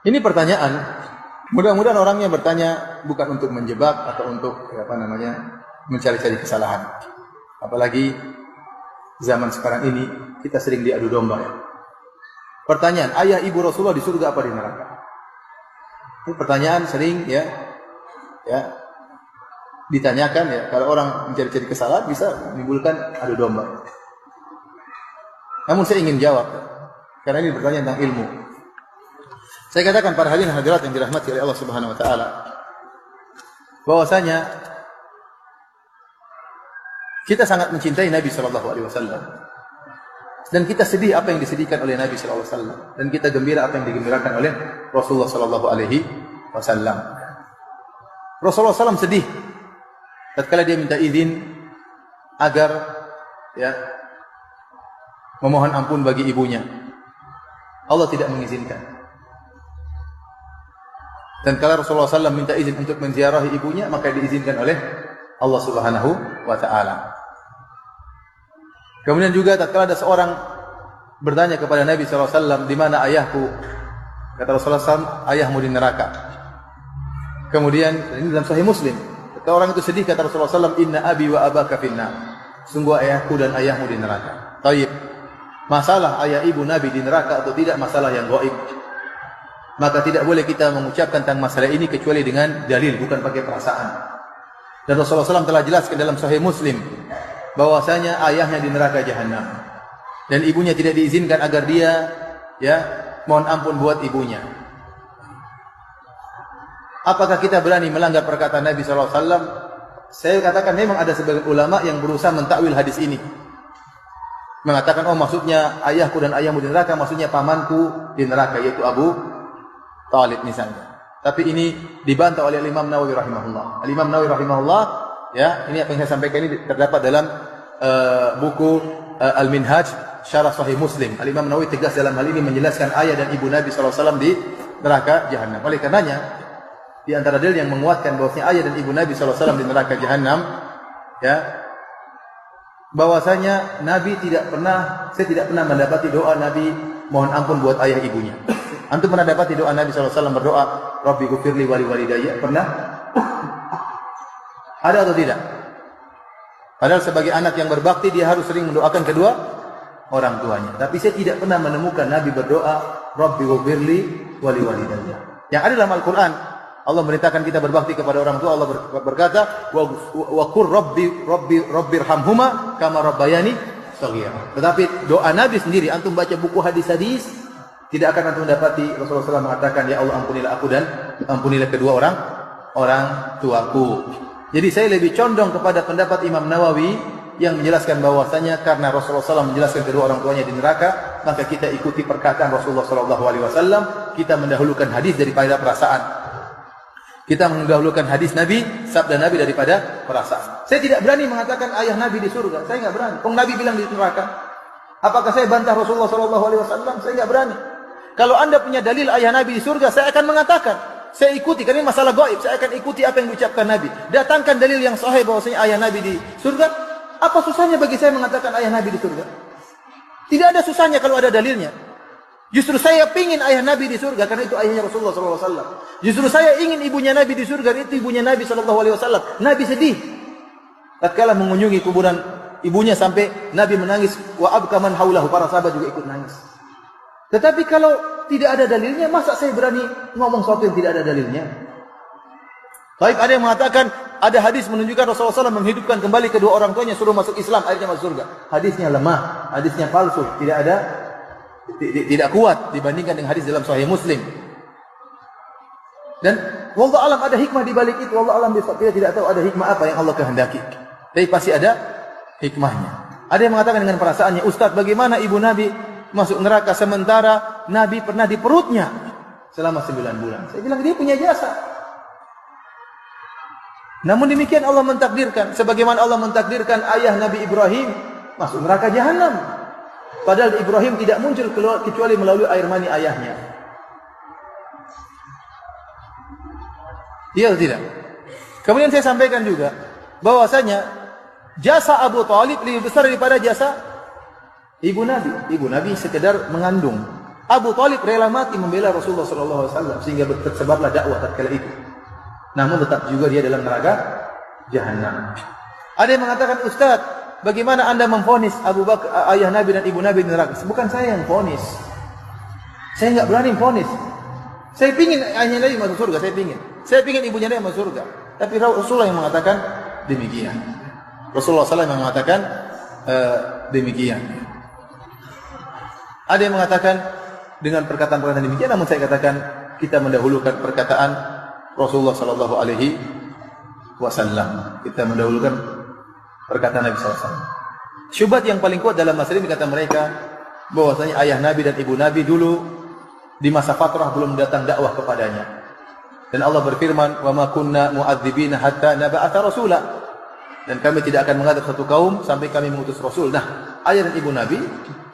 Ini pertanyaan. Mudah-mudahan orangnya bertanya bukan untuk menjebak atau untuk mencari-cari kesalahan. Apalagi zaman sekarang ini kita sering diadu domba. Pertanyaan, ayah ibu Rasulullah di surga apa di neraka? Ini pertanyaan sering ditanyakan ya. Kalau orang mencari-cari kesalahan bisa menimbulkan adu domba. Namun saya ingin jawab karena ini bertanya tentang ilmu. Saya katakan para hadirin hadirat yang dirahmati oleh Allah Subhanahu wa taala bahwasanya kita sangat mencintai Nabi sallallahu alaihi wasallam. Dan kita sedih apa yang disedihkan oleh Nabi sallallahu alaihi wasallam dan kita gembira apa yang digembirakan oleh Rasulullah sallallahu alaihi wasallam. Rasulullah SAW sedih tatkala dia minta izin agar memohon ampun bagi ibunya. Allah tidak mengizinkan. Dan kalau Rasulullah SAW minta izin untuk menziarahi ibunya, maka diizinkan oleh Allah Subhanahu wa taala. Kemudian juga tatkala ada seorang bertanya kepada Nabi SAW, di mana ayahku? Kata Rasulullah SAW, ayahmu di neraka. Kemudian ini dalam Sahih Muslim. Ketika orang itu sedih, kata Rasulullah SAW, inna abi wa abaka finnar. Sungguh ayahku dan ayahmu di neraka. Taib. Masalah ayah ibu Nabi di neraka atau tidak masalah yang gaib. Maka tidak boleh kita mengucapkan tentang masalah ini kecuali dengan dalil, bukan pakai perasaan. Dan Rasulullah SAW telah jelaskan dalam Sahih Muslim bahwasanya ayahnya di neraka jahanam dan ibunya tidak diizinkan agar dia mohon ampun buat ibunya. Apakah kita berani melanggar perkataan Nabi SAW? Saya katakan memang ada sebagian ulama yang berusaha mentakwil hadis ini, mengatakan maksudnya ayahku dan ayahmu di neraka, maksudnya pamanku di neraka, yaitu Abu Talib misalnya. Tapi ini dibantah oleh Imam Nawawi rahimahullah. Imam Nawawi rahimahullah, ini apa yang saya sampaikan ini terdapat dalam buku Al-Minhaj Syarah Sahih Muslim. Imam Nawawi tegas dalam hal ini menjelaskan ayah dan ibu Nabi SAW di neraka jahanam. Oleh karenanya, di antara dalil yang menguatkan bahwasanya ayah dan ibu Nabi SAW di neraka jahanam, bahwasanya saya tidak pernah mendapati doa Nabi mohon ampun buat ayah ibunya. Antum pernah dapati doa Nabi SAW berdoa, Rabbi gufirli wali walidayya? Pernah? Ada atau tidak? Padahal sebagai anak yang berbakti, dia harus sering mendoakan kedua orang tuanya. Tapi saya tidak pernah menemukan Nabi berdoa, Rabbi gufirli wali walidayya. Yang ada dalam Al-Quran, Allah merintahkan kita berbakti kepada orang tua. Allah berkata, wa qur rabbirhamhuma kama rabbayani shaghira. Tetapi doa Nabi sendiri, antum baca buku hadis-hadis, tidak akan antum mendapati Rasulullah SAW mengatakan, ya Allah ampunilah aku dan ampunilah kedua orang tuaku. Jadi saya lebih condong kepada pendapat Imam Nawawi yang menjelaskan bahwasanya karena Rasulullah SAW menjelaskan kedua orang tuanya di neraka, maka kita ikuti perkataan Rasulullah SAW. Kita mendahulukan hadis daripada perasaan. Kita mendahulukan hadis Nabi, sabda Nabi daripada perasaan. Saya tidak berani mengatakan ayah Nabi di surga. Saya nggak berani. Nabi bilang di neraka. Apakah saya bantah Rasulullah SAW? Saya nggak berani. Kalau anda punya dalil ayah Nabi di surga, saya akan mengatakan. Saya ikuti, karena ini masalah gaib. Saya akan ikuti apa yang diucapkan Nabi. Datangkan dalil yang sahih bahwasanya ayah Nabi di surga. Apa susahnya bagi saya mengatakan ayah Nabi di surga? Tidak ada susahnya kalau ada dalilnya. Justru saya pingin ayah Nabi di surga, karena itu ayahnya Rasulullah SAW. Justru saya ingin ibunya Nabi di surga, itu ibunya Nabi SAW. Nabi sedih tatkala mengunjungi kuburan ibunya sampai Nabi menangis. Wa abka man haulahu, para sahabat juga ikut nangis. Tetapi kalau tidak ada dalilnya, masa saya berani ngomong sesuatu yang tidak ada dalilnya? Baik, ada yang mengatakan ada hadis menunjukkan Rasulullah SAW menghidupkan kembali kedua orang tuanya, suruh masuk Islam, akhirnya masuk surga. Hadisnya lemah, hadisnya palsu, tidak kuat dibandingkan dengan hadis dalam Sahih Muslim. Dan wallahu alam ada hikmah di balik itu. Wallahu alam kita tidak tahu ada hikmah apa yang Allah kehendaki. Tapi pasti ada hikmahnya. Ada yang mengatakan dengan perasaannya, Ustaz, bagaimana ibu Nabi masuk neraka sementara Nabi pernah di perutnya selama 9 bulan? Saya bilang dia punya jasa. Namun demikian Allah mentakdirkan, sebagaimana Allah mentakdirkan ayah Nabi Ibrahim masuk neraka jahanam. Padahal Ibrahim tidak muncul kecuali melalui air mani ayahnya. Iya atau tidak? Kemudian saya sampaikan juga bahwasanya jasa Abu Talib lebih besar daripada jasa ibu Nabi. Ibu Nabi sekedar mengandung. Abu Thalib rela mati membela Rasulullah SAW sehingga tersebarlah dakwah tatkala itu. Namun tetap juga dia dalam neraka Jahannam. Ada yang mengatakan, Ustaz, bagaimana Anda memvonis Abu Bakar, ayah Nabi dan ibu Nabi di neraka? Bukan saya yang vonis. Saya enggak berani vonis. Saya pingin ayahnya Nabi masuk surga, saya pingin. Saya pingin ibunya Nabi masuk surga. Tapi Rasulullah yang mengatakan demikian. Rasulullah SAW yang mengatakan demikian. Ada yang mengatakan dengan perkataan-perkataan demikian, namun saya katakan kita mendahulukan perkataan Rasulullah sallallahu alaihi wasallam. Kita mendahulukan perkataan Nabi sallallahu alaihi wasallam. Syubhat yang paling kuat dalam masalah ini kata mereka bahwasanya ayah Nabi dan ibu Nabi dulu di masa fatrah belum datang dakwah kepadanya. Dan Allah berfirman, "Wa ma kunna mu'adzibina hatta nab'atha rasula." Dan kami tidak akan mengadab satu kaum sampai kami mengutus rasul. Nah, ayah dan ibu Nabi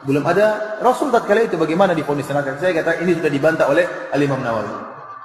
belum ada rasul tatkala itu, bagaimana divonis neraka? Saya kata ini sudah dibantah oleh Al-Imam Nawawi.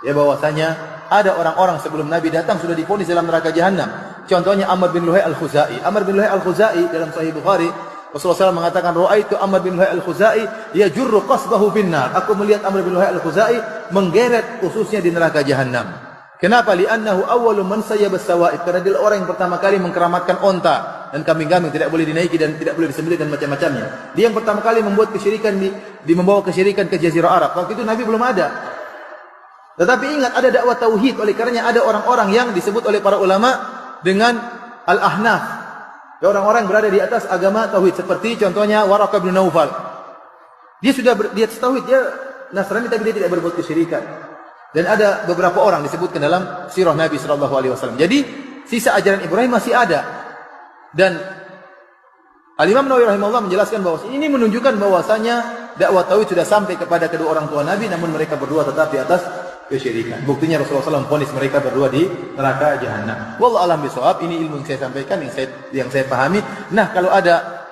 Ya, bahwasanya ada orang-orang sebelum Nabi datang sudah divonis dalam neraka Jahannam. Contohnya Amr bin Luhai Al-Khuzai. Amr bin Luhai Al-Khuzai dalam Sahih Bukhari, Rasulullah SAW mengatakan, "Ra'aitu Amr bin Luhai Al-Khuzai yajurru qasbahu finnar." Aku melihat Amr bin Luhai Al-Khuzai menggeret ususnya di neraka Jahannam. Kenapa? Li'annahu awwalu man sayyaba as-sawa'id. Karena dia orang yang pertama kali mengkeramatkan onta dan kambing-kambing tidak boleh dinaiki dan tidak boleh disembelih dan macam-macamnya. Dia yang pertama kali membuat kesyirikan membawa kesyirikan ke Jazirah Arab. Waktu itu Nabi belum ada. Tetapi ingat, ada dakwah tauhid. Oleh karenanya ada orang-orang yang disebut oleh para ulama dengan al-ahnaf. Orang-orang berada di atas agama tauhid, seperti contohnya Waraqah bin Naufal. Dia sudah di atas tauhid, dia Nasrani tapi dia tidak berbuat kesyirikan. Dan ada beberapa orang disebutkan dalam sirah Nabi sallallahu alaihi wasallam. Jadi sisa ajaran Ibrahim masih ada. Dan Al-Imam Nawawi rahimahullah menjelaskan bahwa ini menunjukkan bahwasanya dakwah tauhid sudah sampai kepada kedua orang tua Nabi, namun mereka berdua tetap di atas kesyirikan. Buktinya Rasulullah SAW vonis mereka berdua di neraka Jahannam. Wallahu a'lam bishawab. Ini ilmu yang saya sampaikan, yang saya pahami. Nah, kalau ada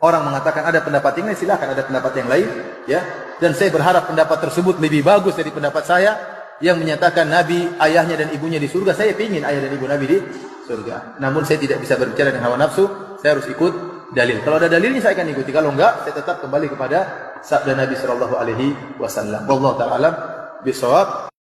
orang mengatakan ada pendapat yang lain, silakan ada pendapat yang lain, ya. Dan saya berharap pendapat tersebut lebih bagus dari pendapat saya yang menyatakan Nabi, ayahnya dan ibunya di surga. Saya ingin ayah dan ibu Nabi di surga. Namun saya tidak bisa berbicara dengan hawa nafsu, saya harus ikut dalil. Kalau ada dalilnya saya akan ikuti. Kalau enggak, saya tetap kembali kepada sabda Nabi sallallahu alaihi wasallam. Wallahu ta'ala alam bisawab.